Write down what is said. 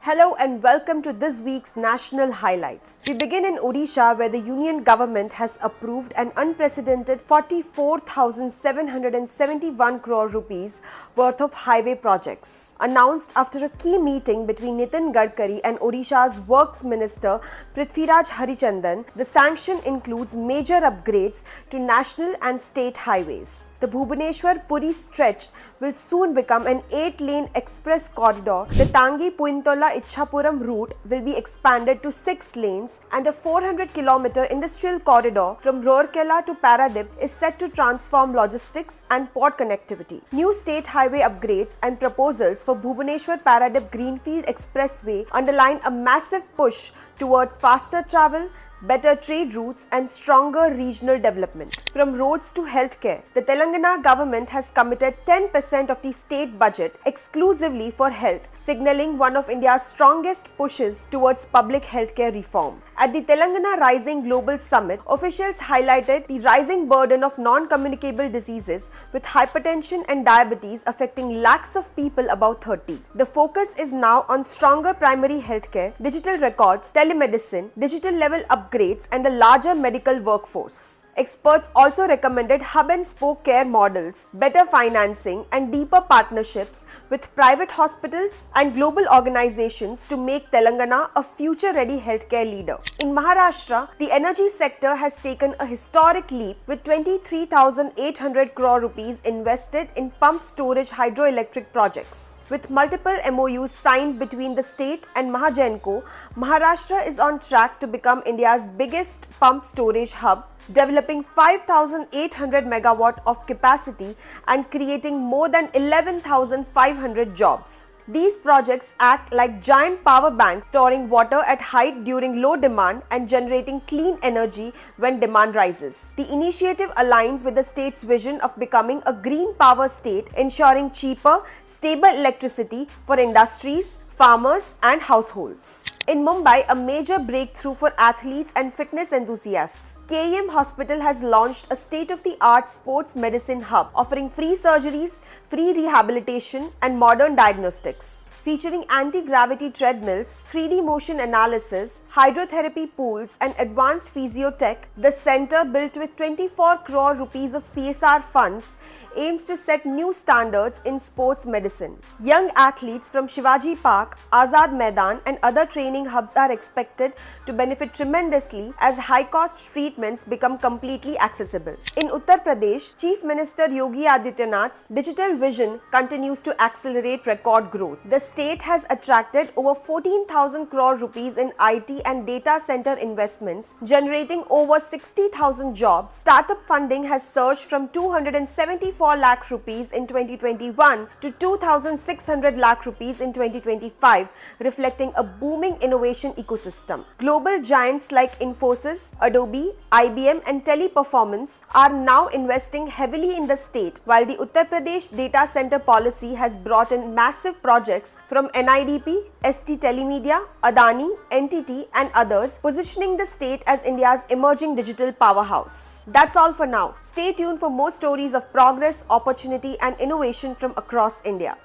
Hello and welcome to this week's national highlights. We begin in Odisha, where the union government has approved an unprecedented 44,771 crore rupees worth of highway projects. Announced after a key meeting between Nitin Gadkari and Odisha's Works Minister Prithviraj Harichandan, the sanction includes major upgrades to national and state highways. The Bhubaneswar-Puri stretch will soon become an 8-lane express corridor. The Tangi-Puintola-Ichhapuram route will be expanded to 6 lanes, and a 400-kilometer industrial corridor from Rourkela to Paradip is set to transform logistics and port connectivity. New state highway upgrades and proposals for Bhubaneswar-Paradip Greenfield Expressway underline a massive push toward faster travel, better trade routes and stronger regional development. From roads to healthcare, the Telangana government has committed 10% of the state budget exclusively for health, signaling one of India's strongest pushes towards public healthcare reform. At the Telangana Rising Global Summit, officials highlighted the rising burden of non-communicable diseases with hypertension and diabetes affecting lakhs of people above 30. The focus is now on stronger primary healthcare, digital records, telemedicine, digital level upgrades and a larger medical workforce. Experts also recommended hub-and-spoke care models, better financing and deeper partnerships with private hospitals and global organizations to make Telangana a future-ready healthcare leader. In Maharashtra, the energy sector has taken a historic leap with 23,800 crore rupees invested in pump storage hydroelectric projects. With multiple MOUs signed between the state and Mahagenco, Maharashtra is on track to become India's biggest pump storage hub, developing 5,800 megawatt of capacity and creating more than 11,500 jobs. These projects act like giant power banks, storing water at height during low demand and generating clean energy when demand rises. The initiative aligns with the state's vision of becoming a green power state, ensuring cheaper, stable electricity for industries, farmers and households. In Mumbai, a major breakthrough for athletes and fitness enthusiasts. KEM Hospital has launched a state-of-the-art sports medicine hub offering free surgeries, free rehabilitation and modern diagnostics. Featuring anti-gravity treadmills, 3D motion analysis, hydrotherapy pools and advanced physiotech, the center, built with 24 crore rupees of CSR funds, aims to set new standards in sports medicine. Young athletes from Shivaji Park, Azad Maidan and other training hubs are expected to benefit tremendously as high-cost treatments become completely accessible. In Uttar Pradesh, Chief Minister Yogi Adityanath's digital vision continues to accelerate record growth. The state has attracted over 14,000 crore rupees in IT and data center investments, generating over 60,000 jobs. Startup funding has surged from 274 lakh rupees in 2021 to 2,600 lakh rupees in 2025, reflecting a booming innovation ecosystem. Global giants like Infosys, Adobe, IBM and Teleperformance are now investing heavily in the state, while the Uttar Pradesh data center policy has brought in massive projects from NIDP, ST Telemedia, Adani, NTT and others, positioning the state as India's emerging digital powerhouse. That's all for now. Stay tuned for more stories of progress, opportunity and innovation from across India.